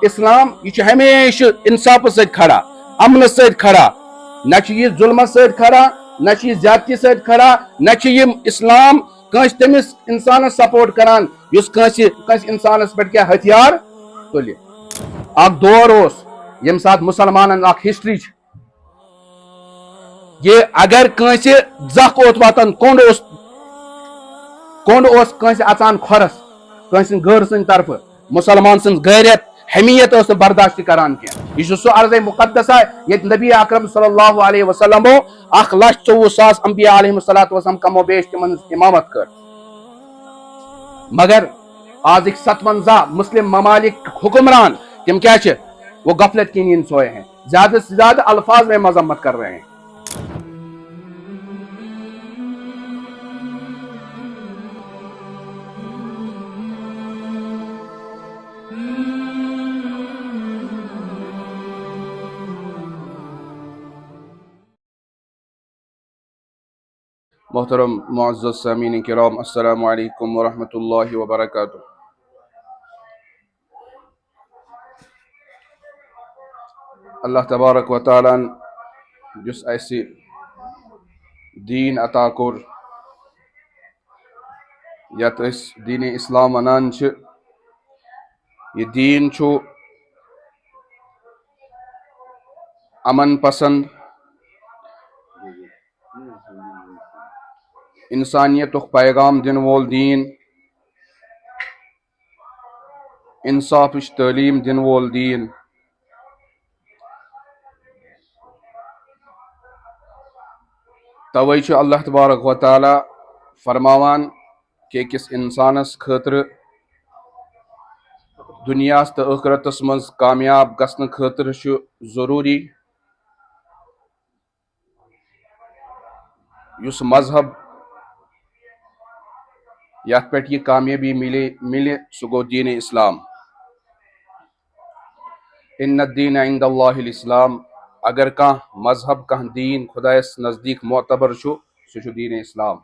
اسلام یہ ہمیشہ انصاف ست کھڑا، امن ست کھڑا، نہ یہ ظلم ست کھڑا، نہ یہ زیادتی ست کھڑا، نہ یہ اسلام کنس تمس انسانس سپورٹ کران اس کنس انسانس پہ کیا ہتھیار تلہ. اخ دور اس یم سات مسلمانن اخ ہسٹری یہ اگر کنس زخ اوت واتان کونڈ اس کنس اچان کھورس کنس گھر سن طرف مسلمان سن غیرت حمیت اس برداشت کران کی یہ سو عرض مقدسہ یہ نبی اکرم صلی اللہ علیہ وسلم 1,24,000 انبیاء علیہ السلام کم و بیش تمن امامت کر. مگر آج 57 مسلم ممالک حکمران تم کیا چھ وہ غفلت کی نیند سوئے ہیں، زیادہ سے زیادہ الفاظ میں مذمت کر رہے ہیں. محترم معزز سامعین کرام، السلام علیکم ورحمۃ اللہ وبرکاتہ. اللہ تبارک و تعالیٰ جس ایسی دین عطا کور یت اس دین اسلام ونان چھ، یہ دین چھو امن پسند، انسانیت پیغام دن وول دین، انصاف تعلیم دن وول دین. توے چھ اللہ تبارک و تعالی فرماوان کہ کس انسانس خاطر دنیا تو ٲخرتس مز کامیاب گژھنہٕ خاطر چھ ضروری یس مذہب یت پہ یہ کامیابی ملے سہ گو دین اسلام. ان الدین عند اللہ الاسلام. اگر کان مذہب کان دین خدایس نزدیک معتبر سہ دین اسلام.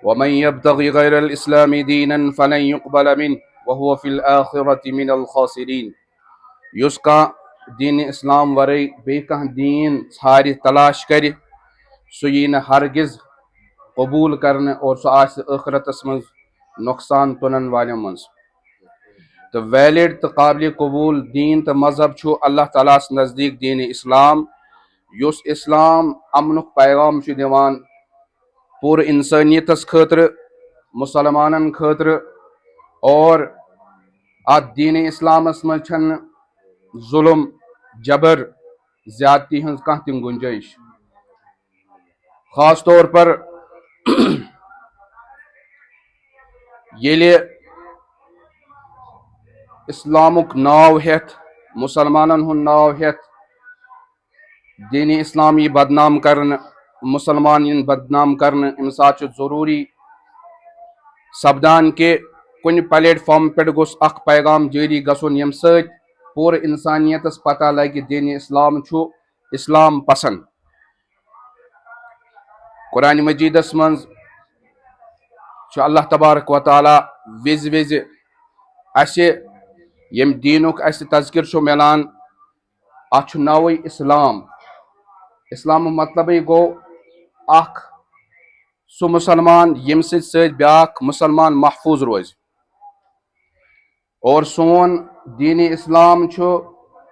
ومن يبتغي غير الاسلام دينا فلن يقبل منه وهو في الآخرة من الخاسرين. یس کان دین اسلام ورے بی کان دین ژھارِ تلاش کرِ سہ یی نہ ہرگز قبول کرنے اور سہ آس ٲخرتس مز نقصان تُلن والن مز. تو ویلڈ تو قابل قبول دین تو مذہب چھو اللہ تعالیٰ نزدیک دین اسلام یس اسلام امنک پیغام چھ دیوان پور انسانیتس خاطر، مسلمانن خاطر. اور ات دین اسلامس مز چھن ظلم، جبر، زیادتی ہنز کانٛہہ تہ گنجائش. خاص طور پر ییلہِ اسلامک ناو ہیتھ، مسلمانن ہند ناو ہیتھ دین اسلامی بدنام کرن، مسلمان ین بدنام کرن، امہ سات ضروری سپدان کہ کن پلیٹ فارم پہ گوس اخ پیغام جاری گژھن یم سۭتۍ پور انسانیتس پتہ لگہ دین اسلام چھُ اسلام پسند. قرآن مجیدس منز چھُ اللہ تبارک و تعالیٰ وز وز اسہ یم دینک اسہ تذکر چھُ ملان اتھ چھُ ناوے اسلام. اسلام مطلب گو اخ سہ مسلمان یم سۭتۍ بیاکھ مسلمان محفوظ روز. اور سون دین اسلام چھُ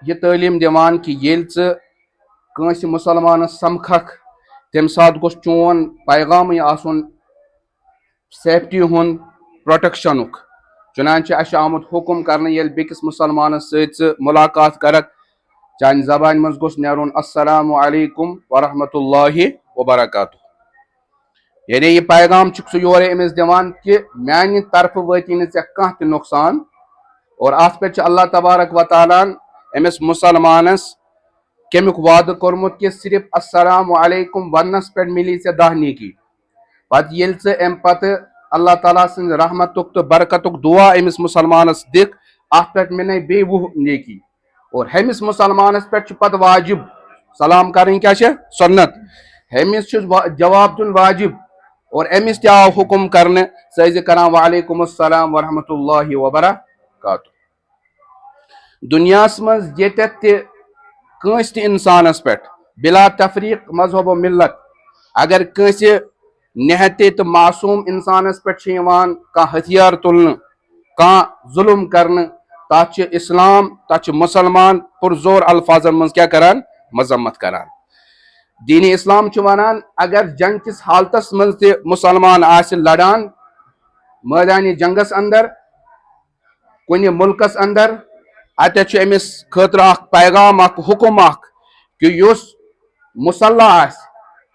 یہ تعلیم دیوان کہ ییل ژٕ کٲنٛسہِ مسلمانس سمکھکھ تمہِ ساتہٕ گوٚژھ چون پیغامٕے آسُن سیفٹی ہُنٛد، پروٹیکشنُک. چنانچہ اسہِ آمُت حکم کرنہٕ ییٚلہِ بیٚکِس مسلمانس سۭتۍ ژٕ ملاقات کرکھ چانہِ زبانہِ منٛز گوٚژھ نیرُن السلام علیکم ورحمۃ اللہ وبرکاتہ. یعنی یہ پیغام چھُکھ ژٕ یورے أمِس دِوان کہ میانہِ طرفہٕ وٲتی نہٕ ژےٚ کانٛہہ تہِ نۄقصان. اور اتھ پٮ۪ٹھ چھُ اللہ تبارک و تعالیٰ أمِس مسلمانس کمیُک وعدٕ کوٚرمُت کہ صرف السلام علیکم وننس پٮ۪ٹھ ملی ژےٚ 10 نیکی. پتہٕ ییٚلہِ ژٕ امہِ پتہٕ اللہ تعالیٰ سٕنٛز رحمتُک تہٕ برکتُک دعا أمِس مسلمانس دِکھ اتھ پٮ۪ٹھ مِلے بیٚیہِ 20 نیکی. اور ہیٚمِس مسلمانس پٮ۪ٹھ چھُ پتہٕ واجب سلام کرٕنۍ کیٛاہ چھےٚ سنت، ہیٚمِس چھُ جواب دیُن واجب. اور أمِس تہِ آو حکم کرنہٕ ژٕ ٲسۍ زِ کران وعلیکم السلام ورحمۃ اللہ وبرکاتہ. دنیاس مز یتت تہ کنس تہ انسانس پہ بلا تفریق مذہب و ملت اگر کنس نہتے تو معصوم انسانس پہ کان ہتھیار تلن کان ظلم کرن تات اسلام تات مسلمان پرزور الفاظن مز کیا کران مذمت کران دین اسلام ونان اگر جنگ کس حالتس مز تہ مسلمان آس لڑان میدان جنگس اندر کن ملکس اندر اتھ امس خاطر اخ پیغام اخ حکم اخ کہ یس مسلح آس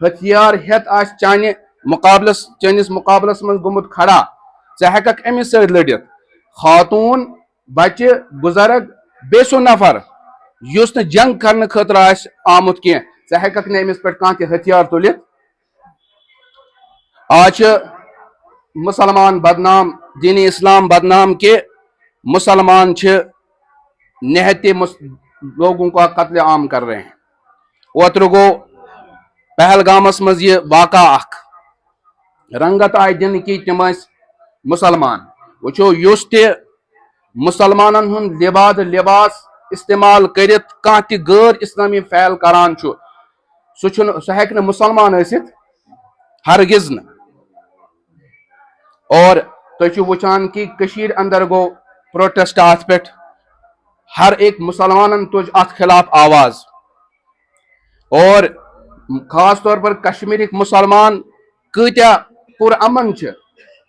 ہتھیار ہیت آس چانس مقابلس من گومت کھڑا ژٕ ہیککھ امس سۭتۍ لڑِتھ خاتون بچہ بزرگ بیٚیہِ سُہ نفر یُس نہٕ جنگ کرنہٕ خٲطرٕ آسہِ آمُت کینٛہہ ژٕ ہیککھ نہٕ أمِس پٮ۪ٹھ کانٛہہ تہِ ہتھیار تُلِتھ آز چھِ مسلمان بدنام دین اسلام بدنام کہ مسلمان چھِ نہتے لوگوں کا قتل عام کر رہے ہیں اوترٕ گوٚو پہلگامس مز یہ واقعہ اخ رنگت آئی دن کی تم مسلمان وچھو یس تہ مسلمانن ہند لباس استعمال کرت کانٛہہ تہ غیر اسلامی فعل کران چھُ سہ ہیکہ نہٕ مسلمان ٲسِتھ ہرگز نہ اور تُہۍ چھِو وٕچھان کہ کٔشیٖرِ اندر گوٚو پروٹیسٹ اتھ پٮ۪ٹھ ہر ایک مسلمانن تُج اتھ خلاف آواز اور خاص طور پر کشمیرک مسلمان کۭتیاہ پر امن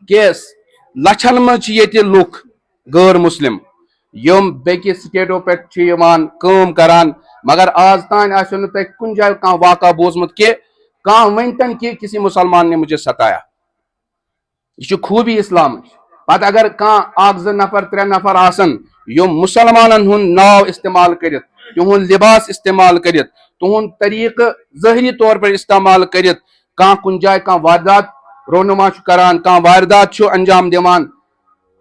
کہ لچھن مز یہ لُکھ غیر مسلم یم بیٚکہِ سٹیٹو پٮ۪ٹھ کران مگر آز تان آسیو نہٕ تۄہہِ کُنہِ جایہِ کانٛہہ واقعہ بوٗزمُت کہ کانٛہہ ؤنۍتن کہ کسی مسلمان نے مجھے ستایا یہ چھُ خوٗبی اسلامٕچ پتہٕ اگر کانٛہہ اکھ زٕ نفر ترٛےٚ نفر آسن یم مسلمانن ہُنٛد ناو استعمال کٔرِتھ تِہُنٛد لباس استعمال کٔرِتھ تُہُنٛد طریقہٕ ظٲہری طور پر استعمال کٔرِتھ کانٛہہ کُنہِ جایہِ کانٛہہ واردات رونما چھُ کران کانٛہہ واردات چھُ انجام دِوان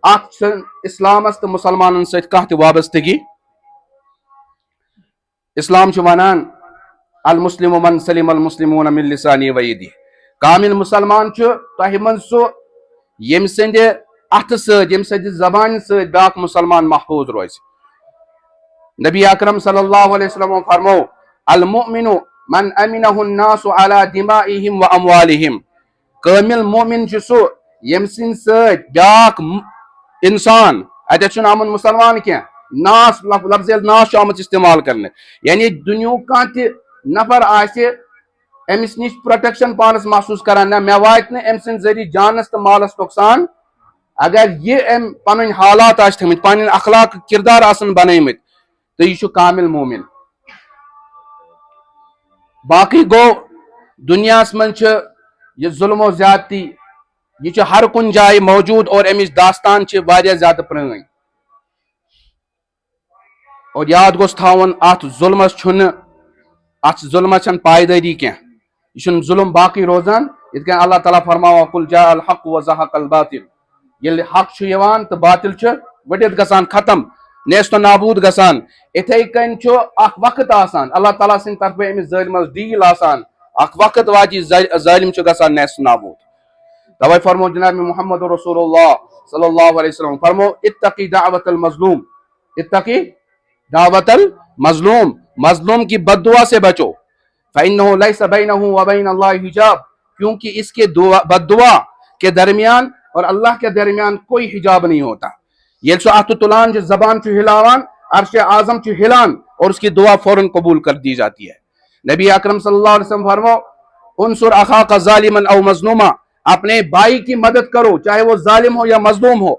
اتھ چھنہٕ اسلامس تہٕ مسلمانن سۭتۍ کانٛہہ تہِ وابستگی اسلام چھُ ونان المسلم من سلم المسلمون من لسانی و یدی کامل مسلمان چھُ تۄہہِ منٛز سُہ ییٚمہِ سٕنٛدِ اتھٕ سۭتۍ ییٚمہِ سٕنٛدِ زبانہِ سۭتۍ بیاکھ مسلمان محفوظ روزِ نبی اکرم صلی اللہ علیہ وسلم فرمو المؤمن من امنہ الناس علی دمائہم و اموالہم کامل مومن چھُ سُہ ییٚمہِ سٕنٛدِ سۭتۍ بیاکھ انسان اتٮ۪تھ چھُنہٕ آمُت مسلمان کینٛہہ ناس لفظ ناس چھُ آمُت استعمال کرنہٕ یعنی دُنیہُک کانٛہہ تہِ نفر آسہِ امس نش پروٹیکشن پانس محسوس کران نہ مےٚ واتہِ نہٕ أمۍ سٕنٛدِ ذٔریعہٕ جانس تہٕ مالس نۄقصان اگر یہ أمۍ پنٕنۍ حالات آسہِ تھٲمٕتۍ پنٕنۍ اخلاق کردار آسن بنٲومٕتۍ تہٕ یہِ چھُ کامل مومن باقی گوٚو دنیاہس منٛز چھِ یہ ظلم و زیادتی یہ چھُ ہر کُنہِ جایہِ موجوٗد اور امِچ داستان چھِ واریاہ زیادٕ پرٲنۍ اور یاد گوٚژھ تھاوُن اتھ ظلمس چھنہٕ پایدٲری کینٛہہ یہ چھُنہٕ ظلم باقی روزان یِتھ کٔنۍ اللہ تعالیٰ فرماوان قل جاء الحق وزهق الباطل ییٚلہِ حق چھُ یِوان تہٕ باطل چھُ ؤٹِتھ گژھان ختم نیست و نابوٗد گژھان اِتھے کٔنۍ چھُ اکھ وقت آسان اللہ تعالیٰ سٕنٛدِ طرفہٕ أمِس ظٲلمس ڈیٖل آسان اکھ وقت واتہِ ظٲلم چھُ گژھان نیست و نابوٗد توے فرمو جناب محمد رسول اللہ صلی اللہ علیہ وسلم فرمو اتقی دعوت المظلوم اتقی دعوت المظلوم مظلوم کی بد دعا سے بچو فإنه ليس بينه وبين الله حجاب کیونکہ اس کے بد دعا کے درمیان اور اللہ کے درمیان کوئی حجاب نہیں ہوتا ییٚلہِ سُہ اتھٕ تُلان چھُ زبان چھُ ہلاوان عرش اعظم چھُ ہلان اور اس کی دعا فوراً قبول کر دی جاتی ہے نبی اکرم صلی اللہ علیہ وسلم فرمو انصر اخاک ظالما او مظلوما اپنے بھائی کی مدد کرو چاہے وہ ظالم ہو یا مظلوم ہو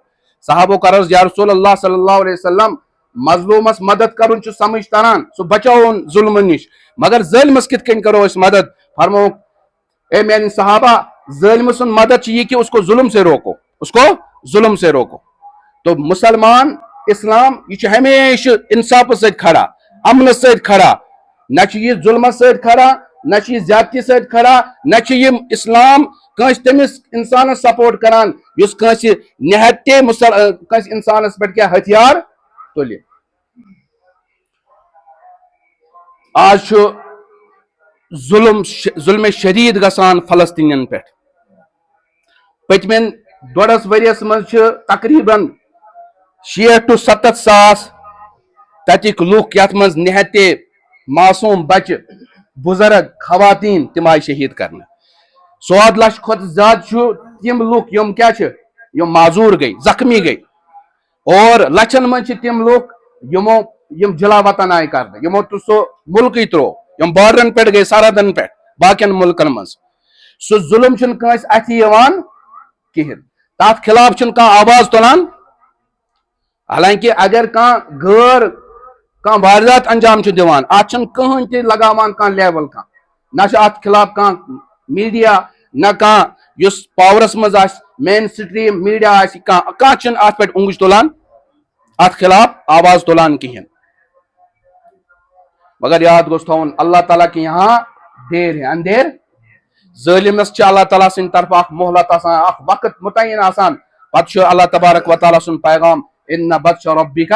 صحابوں کا عرض یا رسول اللہ صلی اللہ علیہ وسلم مظلومس مدد کرن چھُ سمجھ تران سُہ بچاوُن ظلم نش مگر ظٲلمس کِتھ کٔنۍ کرو أسۍ مدد فرمو اے میانہِ صحابہ ظٲلمہٕ سُنٛد مدد چھِ یہِ کہ اس کو ظلم سے روکو تو مسلمان اسلام یہ چھُ ہمیشہ انصافس سۭتۍ کھڑا امنس سۭتۍ کھڑا نہ چھُ یہِ ظلمس سۭتۍ کھڑا نہ چھُ یہِ زیادتی سۭتۍ کھڑا نہ چھُ یہِ اسلام کٲنٛسہِ تٔمِس انسانس سپورٹ کران یُس کٲنٛسہِ نہتے کٲنٛسہِ انسانس پٮ۪ٹھ کیٛاہ ہتھیار تُلہِ آز چھُ ظلم شدید گژھان فلسطینین پٮ۪ٹھ پٔتمٮ۪ن ڈۄڈس ؤرۍیس منٛز چھِ تقریباً 60 to 70 ساس تتک لوک یت مز نہایت معصوم بچہ بزرگ خواتین تم آئی شہید کرنے 100 لچھ کھت زیادہ تم لوک یم کیا یم معذور گئی زخمی گئی اور لچھن من تم لوگ یم جلا وطن آئی کرنے یمو تو سو ملکی ترو یم بارڈرن پہ گئی سرحدن پہ باقین ملکن من سو ظلم چھ کنس اتھی یوان کہین تات خلاف چھ کان آواز تلان حالانکہ اگر کان غیر کان واردات انجام چھ دیوان ات چھ کہن تہ لگاوان کان لیول کان نہ چھ ات خلاف کان میڈیا نہ کان یس پاورس مز آس مین سٹریم میڈیا آس کان چھ ات پہ انگش تلان ات خلاف آواز تلان کہین مگر یاد گوس تھون اللہ تعالیٰ کے یہاں دیر ہے اندھیر ظالمس اللہ تعالیٰ سن طرف اخ مہلت آسان اخ وقت متعین آسان پتہ اللہ تبارک و تعالیٰ سن پیغام ان بطش ربک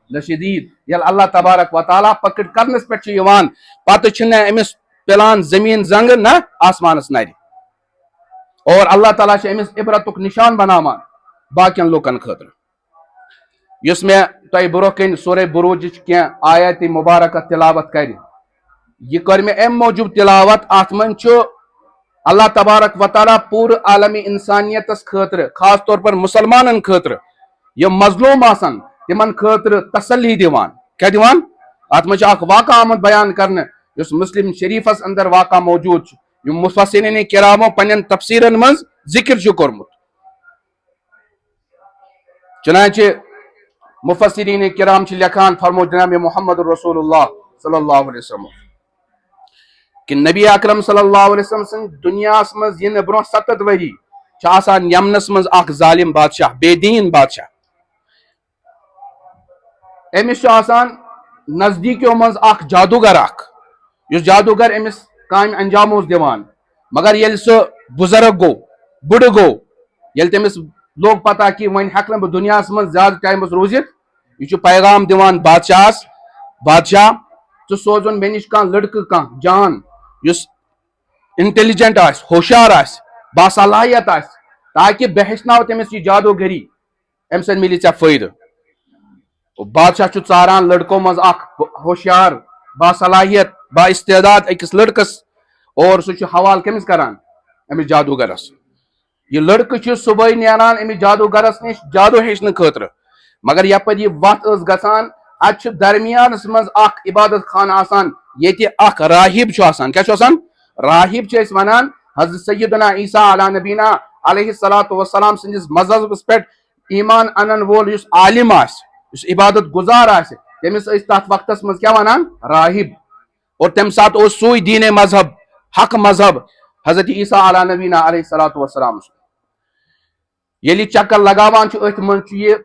لشدید یل اللہ تبارک و تعالیٰ پکڑ کرنس پہ یوان پتہ چھن امس پلان زمین زنگ نہ آسمانس نر اور اللہ تعالیٰ امس عبرتک نشان بناوان باقین لوکن خاطر یس میں تہ برو کن سورہ بروج کی آیت مبارکہ تلاوت کر یہ کر میں ام موجود تلاوت ات من اللہ تبارک و تعالیٰ پور عالم انسانیت خاطر خاص طور پر مسلمان خاطر یہ مظلوم آسن تمن خاطر تسلی دیوان کیا دیوان ات من اخ واقعہ آمد بیان کرنے اس مسلم شریفس اندر واقعہ موجود یم مفسرین کرامو پنن تفسیرن من ذکر کورمت چنانچہ مفسرین کرام لکھان فرمو جناب محمد رسول اللہ صلی اللہ علیہ وسلم کہ نبی اکرم صلی اللہ علیہ وسلم سن دنیا مز ین برو 7 وری آسان یمنس مز اخ ظالم بادشاہ بے دین بادشاہ امس آسان نزدیکیو مز اخ جادوگر اخ اس جادوگر امس کام انجام اس دیوان مگر یل سو بزرگ گو بڑ گو یل تمس لوگ پتہ کہ ون ہیکن بہ دنیا مز زیادہ ٹائمس روزت یہ پیغام دیوان بادشاہ تو سوزن مے نش کان لڑکہ کان جان یس انٹیلیجنٹ آس ہوشیار آس باصلاحیت آس تاکہ بہ ہچناو تمس یہ جادوگری ام سن ملی ژے فائدہ بادشاہ ژاران لڑکوں مز اخ ہوشیار باصلاحیت با استعداد اکس لڑکس اور سہ حوالہ کمس کران امس جادوگرس یہ لڑکہ صبح نیران امس جادوگرس نش جادو ہیچن خاطر مگر یپر یہ وت گژھان ات درمیانس مز اخ عبادت خانہ آسان یہ اخ راہب آسان کیا آسان راہب ونان حضرت سیدنا عیسیٰ علی نبینا علیہ الصلوۃ والسلام سندس مذہبس پہ ایمان انن وول اس عالم آس اس عبادت گزار آس تمس تات وقتس مز کیا ونان راہب اور تم سات سوئی دین مذہب حق مذہب حضرت عیسیٰ علی نبینا علیہ الصلوۃ والسلام یلی چکر لگاوان ات من یہ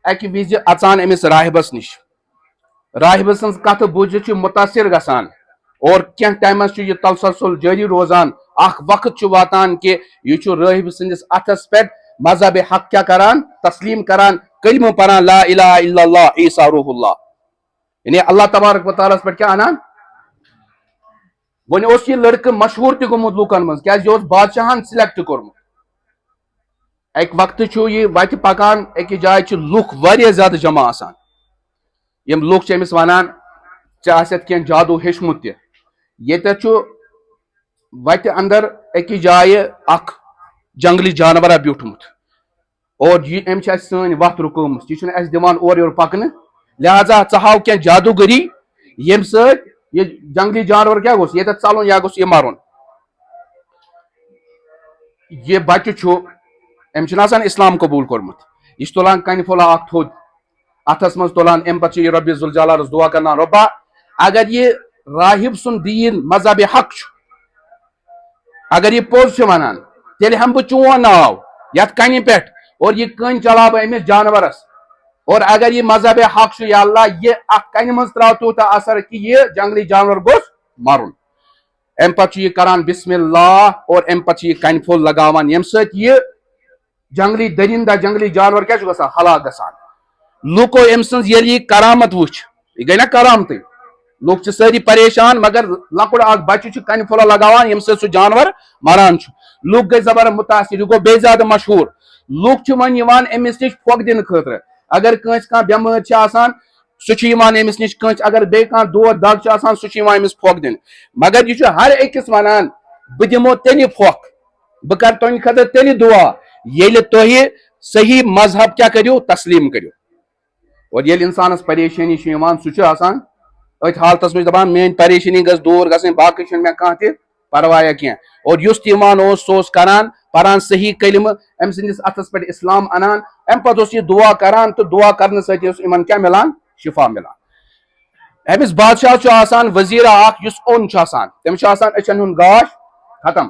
اکہ وز اچان امس راہبس نش راہب سن کت بوجھ متاثر گسان اور کی ٹائمس یہ تلسلسل جاری روزان اخ وقت واتان کہ یہ راہب سندس اتھس پہ مذہب حق کیا کران تسلیم کران کلمہ پران لا الہ الا اللہ عیسیٰ روح اللہ یعنی اللہ تبارک و تعالیٰ پہ کیا انان ون اس یہ لڑکہ مشہور تہ گومت لوکن من کیا یہ بادشاہن سلیکٹ کورمت ایک وقت یہ وت پکان اکہ جائے لوک واریاہ زیادہ جمع آسان یم لوک امس ونان ژےٚ کی جادو ہیچمت تہ یتھ وتہ اندر اکہ جائے اخ جنگلی جانورہ بیوٹھمت اور یہ ام سن وت رکٲومٕژ یہ اس دِوان اور یور پکنہ لہذا ژٕ ہاو کی جادوگری یم ست یہ جنگلی جانور کیا گوس یہ ژلن یا گوس یہ مرن یہ بچہ ام آسان اسلام قبول کورمت یہ تلان کنہ پھولا اخ تھوٚد اتھس مز تلان ام پتہ یہ رب ذوالجلالس دعا کرنا ربا اگر یہ راہب سن دین مذہب حق اگر یہ پوز ونان تیل ہم بہ چون ناو یت کنہ پہ اور یہ کن چلا بہ امس جانورس اور اگر یہ مذہب حق یا اللہ یہ اخ کنہ مز تراو تیوتہ اثر کہ یہ جنگلی جانور گوس مرن ام پتہ یہ کران بسم اللہ اور ام پتہ یہ کن پھول لگاوان یم ست یہ جنگلی درندہ جنگلی جانور کیا گژھان ہلاک گژھان لوکو ام سن یہ کرامت وچ یہ گئی نا کرامت لوگ ساری پریشان مگر لکڑ اخ بچہ کن پھولا لگاوان یم سہ جانور مران لوگ گئی زبر متاثر یہ گو بے زیادہ مشہور لوگ ون امس نش پھوک دن خاطر اگر کنس کان بیمار آسان سہ امس نش کنس اگر بی کھانا دود دگ سہ امس پھوک دن مگر یہ ہر أکس ونان بہ دمو تیلہِ پھوک بہ کر تہندِ خٲطرٕ تیلہِ دعا ییٚلہِ تُہۍ صحیح مذہب کیا کٔرِو تسلیم کٔرِو اور ییٚلہِ انسانس پریشانی چھِ یِوان سُہ چھُ آسان أتھۍ حالتس منٛز دپان میٲنۍ پریشانی گژھِ دوٗر گژھٕنۍ باقٕے چھُنہٕ مےٚ کانٛہہ تہِ پروایا کینٛہہ اور یُس تہِ یِوان اوس سُہ اوس کران پران صحیح کلمہٕ أمۍ سٕنٛدِس اتھس پٮ۪ٹھ اسلام انان امہِ پتہٕ اوس یہِ دعا کران تہٕ دعا کرنہٕ سۭتۍ اوس یِمن کیٛاہ مِلان شفا مِلان أمِس بادشاہ چھُ آسان وزیٖرا اکھ یُس اوٚن چھُ آسان تٔمِس چھُ آسان أچھن ہُنٛد گاش ختم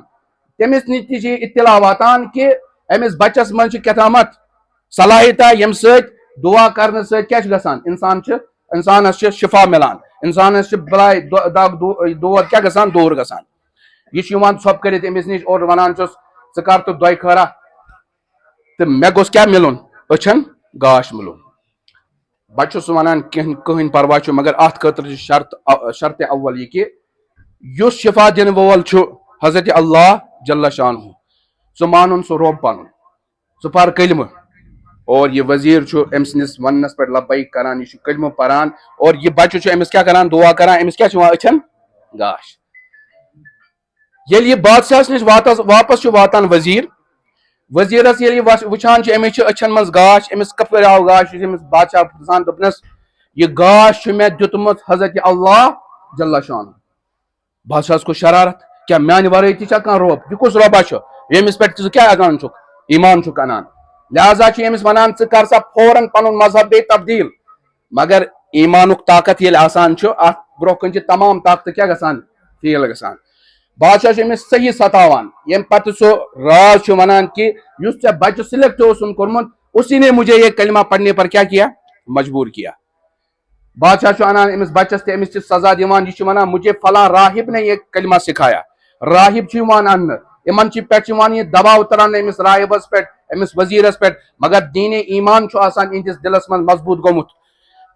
تٔمِس نِش تہِ چھِ اطلاع واتان کہِ أمِس بچس منٛز چھِ کیٛاتھامتھ صلٲحیتہ ییٚمہِ سۭتۍ دعا کرنہٕ سۭتۍ کیٛاہ چھُ گژھان انسانس چھِ شفا مِلان انسانس چھِ بلاے دگ دود کیٛاہ گژھان دوٗر گژھان یہ یِوان ژھۄپہٕ کٔرِتھ أمِس نِش اور ونان چھُس ژٕ کر تہٕ دۄیہِ خٲرا تہٕ مےٚ گوٚژھ کیٛاہ مِلُن أچھن گاش مِلُن بچہٕ چھُس ونان کٕہٕنۍ پرواے چھُ مگر اتھ خٲطرٕ چھُ شرطِ اول یہِ کہِ یُس شفا دِنہٕ وول چھُ حضرت اللہ جل شانہ ژٕ مانُن سُہ رۄب پنُن ژٕ پر کلمہٕ اور یہ وزیر چھُ أمۍ سٕنٛدِس وننس پٮ۪ٹھ لبیک کران یہِ چھُ کلمہٕ پران اور یہ بچہ چھُ أمِس کیٛاہ کران دعا کران أمِس کیٛاہ چھُ یِوان أچھن گاش ییٚلہِ یہِ بادشاہس نِش واپس چھُ واتان وزیرس ییٚلہِ یہِ وٕچھان چھُ أمِس چھُ أچھن منٛز گاش أمِس کپٲرۍ آو گاش یہِ چھُ أمِس بادشاہ پرژھان دوٚپنس یہِ گاش چھُ مےٚ دیُتمُت حضرت اللہ جل شانہ بادشاہس کھوٚت شرارت کیٛاہ میانہِ ورٲے تہِ چھا کانٛہہ رۄب یہِ کُس رۄبا چھُ ییٚمِس پٮ۪ٹھ ژٕ کیٛاہ انان چھُکھ ایمان چھُکھ انان لہذا چھُ أمِس ونان ژٕ کر سا فوراً پنُن مذہب بیٚیہِ تبدیل مگر ایمانُک طاقت ییٚلہِ آسان چھُ اتھ برونٛہہ کُن چھِ تمام طاقتہٕ کیٛاہ گژھان فیل گژھان بادشاہ چھُ أمِس صحیح ستاوان ییٚمہِ پتہٕ سُہ راز چھُ ونان کہ یُس ژےٚ بچہ سلیکٹ اوسُن کوٚرمُت اسی نے مجھے یہ کلمہ پڑھنے پر کیا کیا مجبور کیا بادشاہ چھُ انان أمِس بچس تہِ أمِس چھِ سزا دِوان یہِ چھُ ونان مجھے فلاں راہب نے یہ کلمہ سکھایا راہب چھُ یِوان اننہٕ یِمن چھِ پٮ۪ٹھ چھُ یِوان یہِ دباو تران أمِس راہبس پٮ۪ٹھ أمِس وزیرس پٮ۪ٹھ مگر دیٖنِ ایمان چھُ آسان یِہنٛدِس دِلس منٛز مضبوٗط گوٚمُت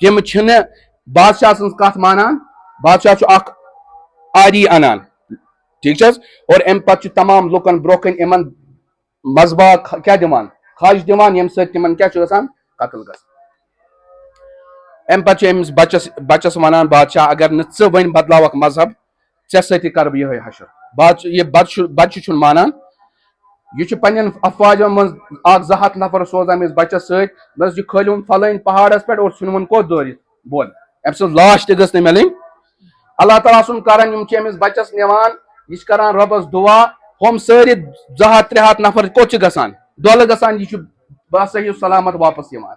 تِم چھِنہٕ بادشاہ سٕنٛز کتھ مانان بادشاہ چھُ اکھ آری انان ٹھیک چھِ حظ اور امہِ پتہٕ چھُ تمام لُکن برونٛہہ کَنہِ یِمن مذبا کیٛاہ دِوان خش دِوان ییٚمہِ سۭتۍ تِمن کیٛاہ چھُ گژھان قتل گژھان امہِ پتہٕ چھُ أمِس بچس ونان بادشاہ اگر نہٕ ژٕ وۄنۍ بدلاوکھ مذہب ژےٚ سۭتۍ تہِ کرٕ بہٕ یِہوے حشر یہِ بچہِ چھُنہٕ مانان یہ پنن افواجن منٛز اکھ 200 نفر سوزان أمِس بچس سۭتۍ بس یہِ کھٲلِوُن فلٲنۍ پہاڑس پٮ۪ٹھ اور ژھٕنوُن کوٚت دٲرِتھ بۄن أمۍ سٕنٛز لاش تہِ گٔژھ نہٕ مِلٕنۍ اللہ تعالیٰ سُنٛد کرن یِم چھِ أمِس بچس نِوان یہِ چھُ کران رۄبس دعا ہُم سٲری 200-300 نفر کوٚت چھِ گژھان دۄلہٕ گژھان یہِ چھُ باصحیح سلامت واپس یِوان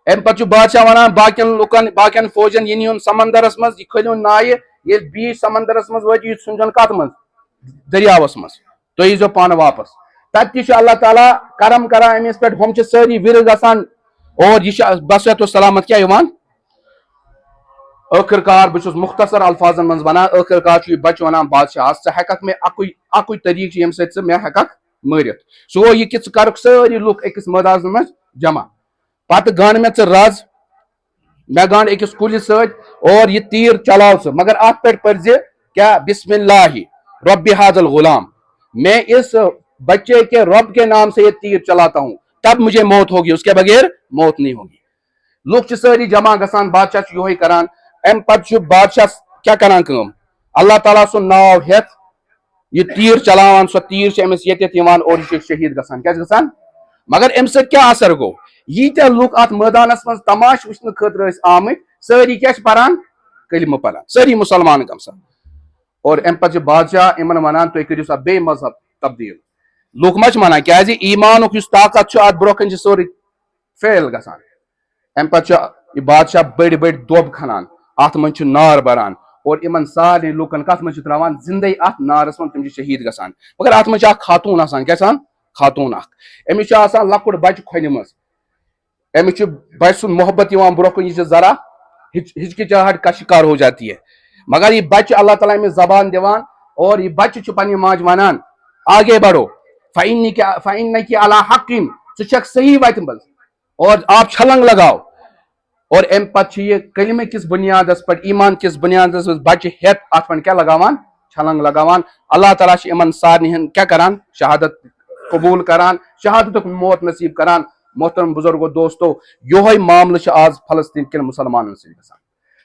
امہِ پتہٕ چھُ بادشاہ ونان باقین لُکن باقین فوجن یہِ نِیُن سمندرس منٛز یہِ کھٲلِوُن نایہِ ییٚلہِ بیٖچ سمندرس منٛز وٲتِو یہِ ژھٕنۍزیون کتھ منٛز دٔریاوس منٛز تُہۍ ییٖزیو پانہٕ واپس تتہِ تہِ چھُ اللہ تعالیٰ کرم کران أمِس پٮ۪ٹھ ہُم چھِ سٲری وِرِ گژھان اور یہِ چھُ بصحت و سلامت کیٛاہ یِوان ٲخر کار بہٕ چھُس مختصر الفاظن منٛز ونان ٲخر کار چھُ یہِ بچہِ ونان بادشاہس ژٕ ہٮ۪ککھ مےٚ اکُے طریٖقہٕ چھُ ییٚمہِ سۭتۍ ژٕ مےٚ ہٮ۪ککھ مٲرِتھ سُہ گوٚو یہِ کہِ ژٕ کرکھ سٲری لُکھ أکِس مٲدانس منٛز جمع پتہٕ گنڈ مےٚ ژٕ رز مےٚ گنڈ أکِس کُلِس سۭتۍ اور یہِ تیٖر چلاو ژٕ مگر اتھ پٮ۪ٹھ پٔرزِ کیٛاہ بسم اللہ رب حاض الغلام میں اس بچے کے رب کے نام سے یہ تیر چلاتا ہوں تب مجھے موت ہوگی اس کے بغیر موت نہیں ہوگی لُکھ چھِ سٲری جمع گژھان بادشاہ چھُ یِہوے کران امہِ پتہٕ چھُ بادشاہ کیٛاہ کران کٲم اللہ تعالیٰ سُنٛد ناو ہٮ۪تھ یہِ تیٖر چلاوان سۄ تیٖر چھِ أمِس ییٚتٮ۪تھ یِوان اور یہِ چھُ شہیٖد گژھان کیٛاہ چھُ گژھان مگر امہِ سۭتۍ کیٛاہ اثر گوٚو ییٖتیٛاہ لُکھ اتھ مٲدانس منٛز تماش وٕچھنہٕ خٲطرٕ ٲسۍ آمٕتۍ سٲری کیٛاہ چھِ پران کلمہٕ پران سٲری مُسلمان گژھان اور امہِ پتہٕ چھُ بادشاہ یِمن ونان تُہۍ کٔرِو سا بیٚیہِ مذہب تبدیل لُکھ ما چھِ مانان کیٛازِ ایمانُک یُس طاقت چھُ اتھ برونٛہہ کَنہِ چھُ سورُے فیل گژھان امہِ پتہٕ چھُ یہِ بادشاہ بٔڑۍ بٔڑۍ دۄب کھنان اتھ منٛز چھُ نار بران اور یِمن سارنٕے لُکن کتھ منٛز چھِ تراوان زندے اتھ نارس منٛز تِم چھِ شہیٖد گژھان مگر اتھ منٛز چھِ اکھ خاتوٗن آسان کیٛاہ آسان خاتوٗن اکھ أمِس چھُ آسان لۄکُٹ بچہِ کھۄنہِ منٛز أمِس چھُ بچہِ سُنٛد محبت یِوان برونٛہہ کُن یہِ چھِ ذرا ہچکچاہٹ کا شکار ہو جاتی ہے مگر یہِ بچہِ اللہ تعالیٰ أمِس زبان دِوان اور یہِ بچہِ چھُ پننہِ ماجہِ ونان آگے بڑھو فإنك على حق ژٕ چھکھ صحیح وتہِ منٛز اور آپ چھلنگ لگاو اور امہِ پتہٕ چھُ یہِ کلمہٕ کِس بُنیادس پٮ۪ٹھ ایمان کِس بُنیادس منٛز بچہِ ہٮ۪تھ اتھ پٮ۪ٹھ کیٛاہ لگاوان چھلنگ لگاوان اللہ تعالیٰ چھُ یِمن سارنٕے ہُنٛد کیٛاہ کران شہادت قبوٗل کران شہادتُک موت نصیٖب کران محترم بزرگو دوستو یہ معاملہ آز فلسطین کن مسلمانن سی گژھان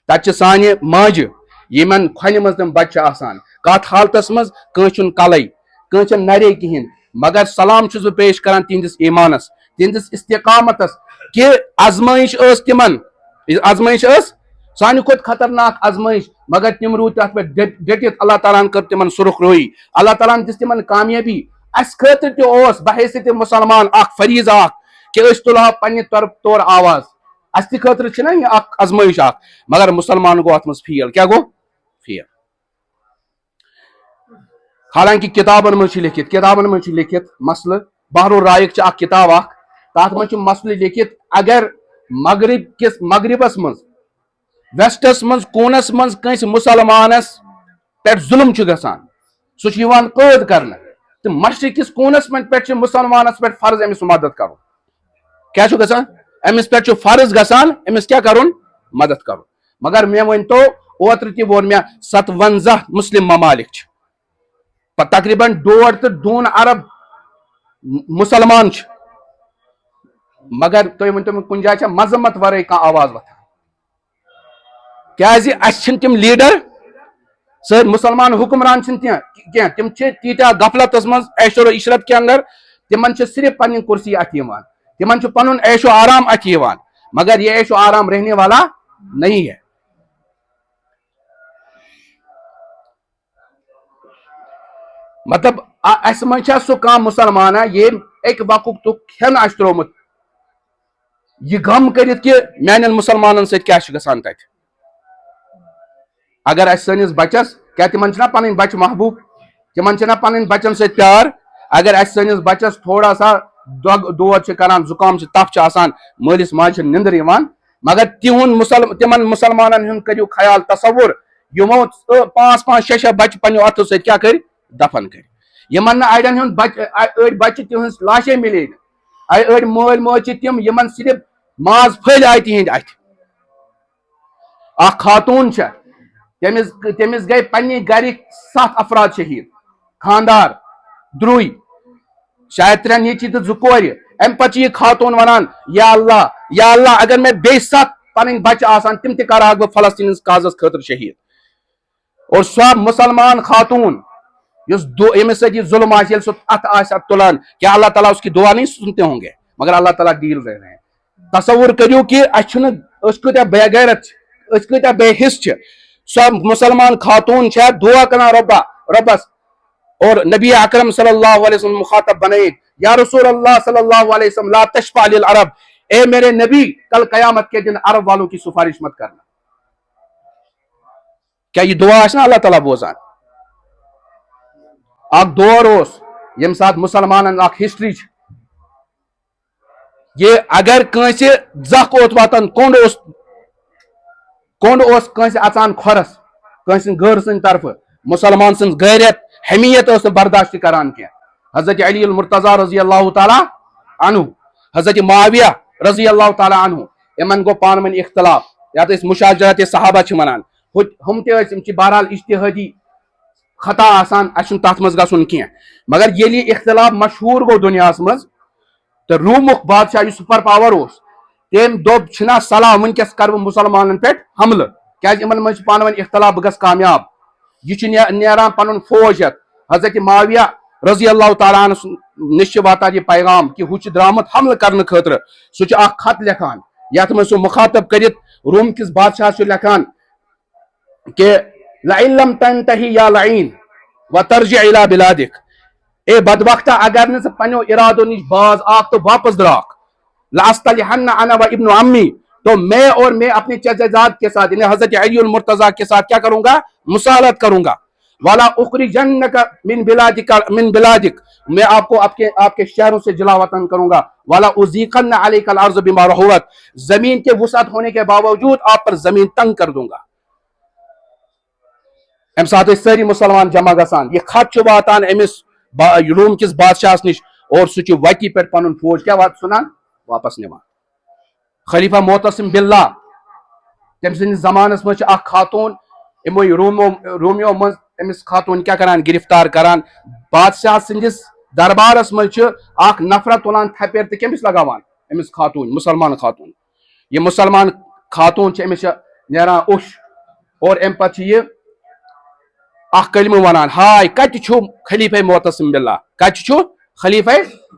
تتہ سانہ ماجہ یمن کھۄنہِ منٛز تِم بچہ آسان کتھ حالتس منٛز کٲنٛسہِ چھُنہٕ کلے کٲنٛسہِ چھنہٕ نرے کہین مگر سلام چھُس بہٕ پیش کران تہنٛدِس ایمانس تہنٛدِس استقامتس کہ آزمائش ٲس تِمن آزمائش ٲس سانہِ کھۄتہٕ خطرناک آزمائش مگر تِم روٗدۍ تتھ پٮ۪ٹھ ڈٔٹِتھ اللہ تعالیٰ ہن کٔر تِمن سُرخ رویی اللہ تعالیٰ ہن دِژ تِمن کامیٲبی اسہِ خٲطرٕ تہِ اوس بحیثیت مسلمان اکھ فریض اکھ کہ أسۍ تُلہو پننہِ طرف طور آواز اس تہِ خٲطرٕ چھِنہ یہِ اکھ آزمائش اکھ مگر مسلمان گوٚو اتھ منٛز فیل کیٛاہ گوٚو فیل حالانکہ کتابن منٛز چھِ لیکھِتھ مسلہٕ بحر الرائق چھِ اکھ کتاب اکھ تتھ منٛز چھُ مسلہٕ لیکھِتھ اگر مغربس منٛز ویسٹس منٛز کوٗنس منٛز کٲنٛسہِ مسلمانس پٮ۪ٹھ ظُلم چھُ گژھان سُہ چھُ یِوان قٲد کرنہٕ تہٕ مشرقکِس کوٗنس پٮ۪ٹھ چھُ مسلمانس پٮ۪ٹھ فرض أمِس مدد کرُن کیٛاہ چھُ گژھان أمِس پٮ۪ٹھ چھُ فرض گژھان أمِس کیٛاہ کرُن مدد کرُن مگر مےٚ ؤنۍتو اوترٕ تہِ ووٚن مےٚ 57 مسلم ممالک چھِ تقریباً 2 تہٕ 2 ارب مسلمان چھِ مگر تُہۍ ؤنۍتو مےٚ کُنہِ جایہِ چھا مذمت ورٲے کانٛہہ آواز وۄتھان کیٛازِ اَسہِ چھِنہٕ تِم لیٖڈر سٲری مسلمان حکمران چھِنہٕ کینٛہہ تِم چھِ تیٖتیٛاہ غفلتس منٛز عیشو عشرت کے اندر تِمن چھِ صرف پنٕنۍ کُرسی اتھِ یِوان تِمن چھُ پنُن عیش و آرام اتھِ یِوان مگر یہ عیش و آرام رہنے والا نہیں ہے مطلب اسہِ منٛز چھا سُہ کانٛہہ مسلمانہ ییٚمۍ اکہِ وقُک کھٮ۪ن آسہِ ترٛوومُت یہ غم کٔرِتھ کہ میانٮ۪ن مسلمانن سۭتۍ کیٛاہ چھُ گژھان تتہِ اگر اسہِ سٲنِس بچس کیٛاہ تِمن چھِنہ پنٕنۍ بچہِ محبوٗب تِمن چھِنہ پنٕنۍ بچن سۭتۍ پیار اگر اسہِ سٲنِس بچس تھوڑا سا دود چھِ کران زُکام چھِ تپھ چھِ آسان مٲلِس ماجہِ چھِ نِندٕر یِوان مگر تِمن مسلمانن ہُنٛد کٔرِو خیال تصور یِمو 5 6 بچہِ پننیو اتھو سۭتۍ کیٛاہ کٔرۍ دفن کٔرۍ یِمن نہٕ اڑٮ۪ن ہُنٛد أڑۍ بچہِ تِہنٛز لاشے مِلے نہٕ أڑۍ مٲلۍ مٲج چھِ تِم یِمن صرف ماز پھٔلۍ آیہِ تِہنٛدۍ اتھِ اکھ خاتوٗن چھےٚ تٔمِس گٔے پننہِ گرِکۍ 7 افراد شہیٖد خاندار درٛوے شاید 3 نیٚچِی تہٕ 2 کورِ امہِ پتہٕ چھِ یہِ خاتوٗن ونان یا اللہ اگر مےٚ بیٚیہِ 7 پنٕنۍ بچہِ آسان تِم تہِ کرہاکھ بہٕ فلسطین ہٕنٛدِس کازس خٲطرٕ شہیٖد اور سۄ مسلمان خاتوٗن ییٚمِس سۭتۍ یہِ ظُلم آسہِ ییٚلہِ سُہ اتھ آسہِ تُلان کیا اللہ تعالیٰ اس کی دعا نہیں سنتے ہوں گے مگر اللہ تعالیٰ ڈیل رہے ہیں تصور کٔرِو کہ أسۍ چھِنہٕ أسۍ کۭتیاہ بے غیرت چھِ أسۍ کۭتیاہ بے حِس چھِ سۄ مسلمان خاتوٗن چھےٚ دعا کران رۄبس اور نبی اکرم صلی اللہ علیہ وسلم مخاطب بنٲیِتھ یا رسول اللہ صلی اللہ علیہ وسلم لا تشفع للعرب اے میرے نبی کل قیامت کے دن عرب والوں کی سفارش مت کرنا کیا یہ دعا آسہِ نا اللہ تعالیٰ بوزان اکھ دور اوس ییٚمہِ ساتہٕ مسلمانن اکھ ہسٹری چھِ یہ اگر کٲنٛسہِ زکھ اوس واتان کوٚنٛڈ اوس کٲنٛسہِ اژان کھۄرس کٲنٛسہِ سٕنٛدِ غٲر سٕنٛدِ طرفہٕ مسلمان سٕنٛز غیرت حمیت ٲس نہٕ برداشت کران کینٛہہ حضرت علی المرتضیٰ رضی اللہ تعالیٰ عنہ حضرت معاویہ رضی اللہ تعالیٰ عنہ یِمن گوٚو پانہٕ ؤنۍ اختلاف یتھ أسۍ مشاجرت صحابہ چھِ ونان ہُم تہِ ٲسۍ یِم چھِ بہرحال اجتہٲدی خطا آسان اسہِ چھُنہٕ تتھ منٛز گژھُن کینٛہہ مگر ییٚلہِ یہِ اختلاف مشہوٗر گوٚو دُنیاہس منٛز تہٕ روٗمُک بادشاہ یُس سُپر پاور اوس تٔمۍ دوٚپ چھِنہ صلاح وٕنکیٚس کرٕ بہٕ مسلمانن پٮ۪ٹھ حملہٕ کیٛازِ یِمن منٛز چھِ پانہٕ ؤنۍ اختلاف بہٕ گژھٕ کامیاب یہ چھُ نیران پنُن فوج ہٮ۪تھ حضرت معاویہ رضی اللہ تعالیٰ عنہ نِش چھِ واتان یہ پیغام کہ ہُہ چھُ درامُت حملہٕ کرنہٕ خٲطرٕ سُہ چھُ اکھ خط لیکھان یتھ منٛز سُہ مخاطب کٔرِتھ روم کِس بادشاہس چھُ لیکھان کہ لئن لم تنتہی یا لعین وترجع الى بلادک اے بدبختہ اگر نہٕ ژٕ پننیو ارادو نِش باز آکھ تو واپس دراکھ لاستلحن انا و ابن عمی تو میں اور میں اپنے چچزاد کے ساتھ یعنی حضرت علی المرتضیٰ کے ساتھ کیا کروں گا مصالحت کروں گا والا اخرجنک من بلادک میں آپ کو آپ کے شہروں سے جلا وطن کروں گا والا اذیقن علیک الارض بما رحبت زمین کے وسعت ہونے کے باوجود آپ پر زمین تنگ کر دوں گا ام سات ساری مسلمان جمع گژھان یہ خط چھُ واتان أمِس روم کِس بادشاہس نِش اور سُہ چھُ وتی پٮ۪ٹھ پنُن فوج کیٛاہ ژھُنان واپس نِوان خلیفہ معتصم باللہ تٔمۍ سٕنٛدِس زمانس منٛز چھِ اکھ خاتوٗن یِموے رومیو منٛز أمِس خاتوٗن کیٛاہ کران گرفتار کران بادشاہ سٕنٛدِس دربارس منٛز چھِ اکھ نفرت تُلان تھپٮ۪ر تہٕ کٔمِس لگاوان امس خاتون مسلمان خاتون یہ مسلمان خاتون امس نیران اوش اور ام پتہ یہ اخ کلمہ ونان ہائے کتہ چھو خلیفہ معتصم باللہ کتہ چھو خلیفہ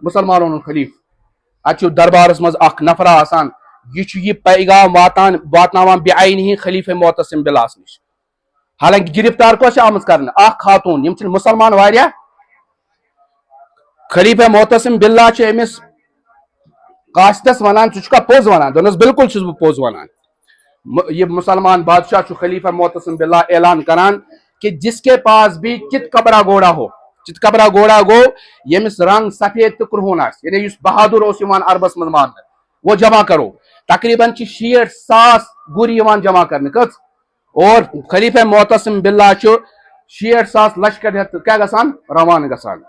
مسلمانوں خلیف اتھ دربارس مز اخ نفرا آسان یہ پیغام واتناوان بے عینہ خلیفہ معتصم باللہ نش حالانکہ گرفتار کس آمت کرنے اخ خاتون یم مسلمان واریاہ خلیفہ معتصم باللہ امس قاصدس ونان ژٕ پوز ونان دونس بالکل چھس بہ پوز ونان یہ مسلمان بادشاہ خلیفہ معتصم باللہ اعلان کران کہ جس کے پاس بھی چت کبرا گھوڑا ہو چت کبرا گھوڑا گو یمس رنگ سفید تو کرہون یعنی اس بہادر اس عربس من مان وہ جمع کرو تقریباً 60,000 گری جمع کرنے کت اور خلیفہ معتصم باللہ 60,000 لشکر ہتھ کیا گسان روان گسان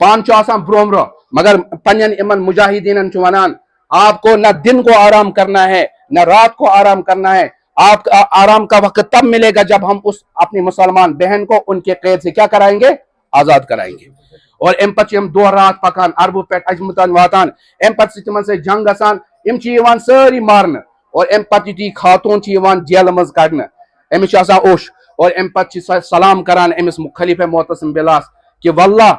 پان آسان برو مگر پنین امن مجاہدین ونان آپ کو نہ دن کو آرام کرنا ہے نہ رات کو آرام کرنا ہے آپ کا آرام کا وقت تب ملے گا جب ہم اس اپنی مسلمان بہن کو ان کے قید سے کیا کرائیں گے آزاد کرائیں گے اور ام پتہ دہ رات پکان عربو پہ اجمتان واتان ام پتہ تمن سے جنگ گسان ام ساری مارن اور ام پتہ تی خاتون جیل مز کڑن امس اوش اور ام پتہ سلام کران امس خلیفہ معتصم باللہ کہ واللہ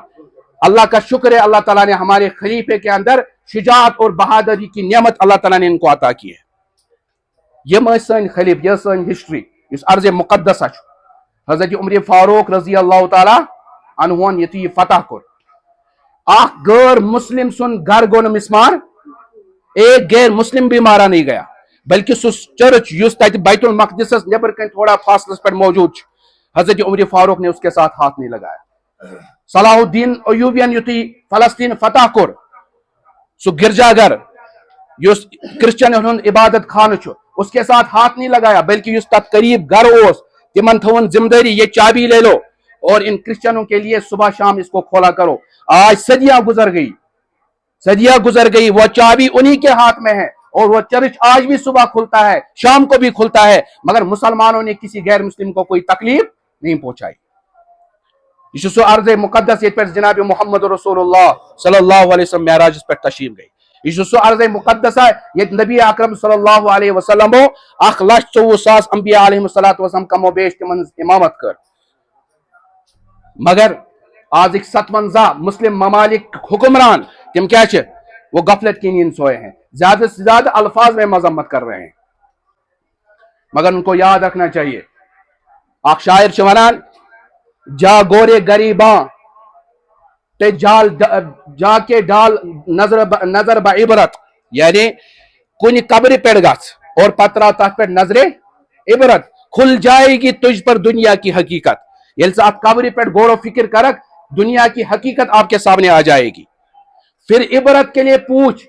اللہ کا شکر ہے اللہ تعالیٰ نے ہمارے خلیفے کے اندر شجاعت اور بہادری کی نعمت اللہ تعالیٰ نے ان کو عطا کی ہے یہ سن خلیف یہ سن ہسٹری اس ارض مقدسہ حضرت عمر فاروق رضی اللہ تعالیٰ عنہ یہ فتح کر اخ غیر مسلم سن گھر گو مسمار ایک غیر مسلم بھی مارا نہیں گیا بلکہ سہ چرچ اس تت بیت المقدس نبر کن تھوڑا فاصلس پر موجود حضرت عمر فاروق نے اس کے ساتھ ہاتھ نہیں لگایا صلاح الدین ایوبین یتھی فلسطین فتح کر سہ گرجا گھر اس کرسچن ہند عبادت خانہ اس کے ساتھ ہاتھ نہیں لگایا بلکہ اس تک قریب گھر اس تمن تھون ذمہ داری یہ چابی لے لو اور ان کرسچنوں کے لیے صبح شام اس کو کھولا کرو آج صدیاں گزر گئی وہ چابی انہی کے ہاتھ میں ہے اور وہ چرچ آج بھی صبح کھلتا ہے شام کو بھی کھلتا ہے مگر مسلمانوں نے کسی غیر مسلم کو کوئی تکلیف نہیں پہنچائی یہ سو ارض مقدس یہ جناب محمد رسول اللہ صلی اللہ علیہ وسلم معراج پر تشریف گئی یہ سو ارض مقدس ہے یہ نبی اکرم صلی اللہ علیہ وسلم 1,24,000 انبیاء علیہ السلام کم و بیش تمن امامت کر مگر آج 57 مسلم ممالک حکمران تم کیا وہ غفلت کی نیند سوئے ہیں زیادہ سے زیادہ الفاظ میں مذمت کر رہے ہیں مگر ان کو یاد رکھنا چاہیے آخ شاعر ونان جا گورے غریباں تے جا کے ڈال نظر بعبرت یعنی کن قبر پہ گھ اور پترا تک پہ نظر عبرت کھل جائے گی تجھ پر دنیا کی حقیقت یل سے آپ قبر پہ غور و فکر کرک دنیا کی حقیقت آپ کے سامنے آ جائے گی پھر عبرت کے لیے پوچھ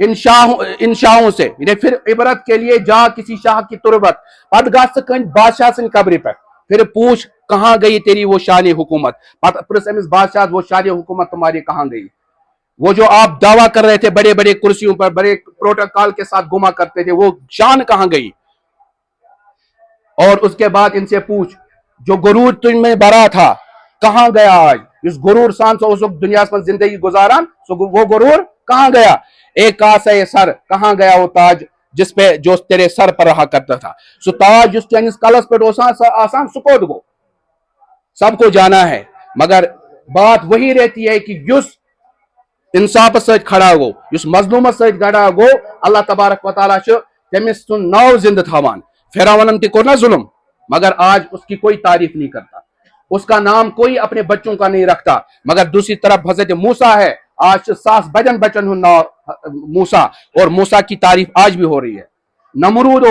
ان شاہوں سے یعنی پھر عبرت کے لیے جا کسی شاہ کی تربت پت گا کن بادشاہ سن قبر پہ پھر پوچھ کہاں گئی تیری وہ شان حکومت پرس امس بادشاہ وہ شان حکومت تمہاری کہاں گئی وہ جو آپ دعویٰ کر رہے تھے بڑے بڑے کرسیوں پر بڑے پروٹوکال کے ساتھ گما کرتے تھے وہ شان کہاں گئی اور اس کے بعد ان سے پوچھ جو غرور تم میں بھرا تھا کہاں گیا آج اس غرور سان سو اس دنیا میں زندگی گزاران وہ غرور کہاں گیا ایک کاسہ سر کہاں گیا وہ تاج جس پہ جو تیرے سر پر رہا کرتا تھا سو تاج جس چینس کلس پہ آسان سکوت گو سب کو جانا ہے مگر بات وہی رہتی ہے کہ جس انصاف سۭتۍ کھڑا گو اس مظلومت سۭتۍ کھڑا گو اللہ تبارک و تعالیٰ تمس سن ناو زندہ تھاوان فرعونن تہ کوٚر نا ظلم مگر آج اس کی کوئی تعریف نہیں کرتا اس کا نام کوئی اپنے بچوں کا نہیں رکھتا مگر دوسری طرف حضرت موسیٰ ہے آج 7 بچن ہن ناو موسیٰ اور موسیٰ کی تعریف آج بھی ہو رہی ہے نمرود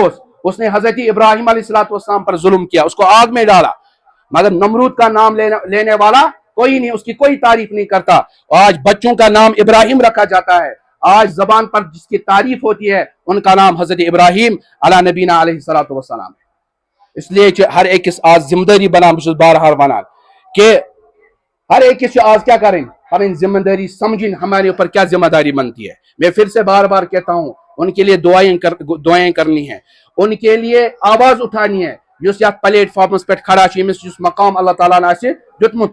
اس نے حضرت ابراہیم علیہ السلام پر ظلم کیا اس کو آگ میں ڈالا مگر نمرود کا نام لینے والا کوئی نہیں اس کی کوئی تعریف نہیں کرتا آج بچوں کا نام ابراہیم رکھا جاتا ہے آج زبان پر جس کی تعریف ہوتی ہے ان کا نام حضرت ابراہیم علی نبینا علیہ السلام ہے اس لیے ہر ایک آج ذمہ داری بنا بارہار ونان کہ ہر ایک آج کیا کریں پن ذمہ داری سمجھیں ہمارے اوپر کیا ذمہ داری بنتی ہے میں پھر سے بار بار کہتا ہوں ان کے لیے دعائیں کرنی ہیں ان کے لیے آواز اٹھانی ہے اس پلیٹ فارمس پہ کھڑا مقام اللہ تعالیٰ نے دتمت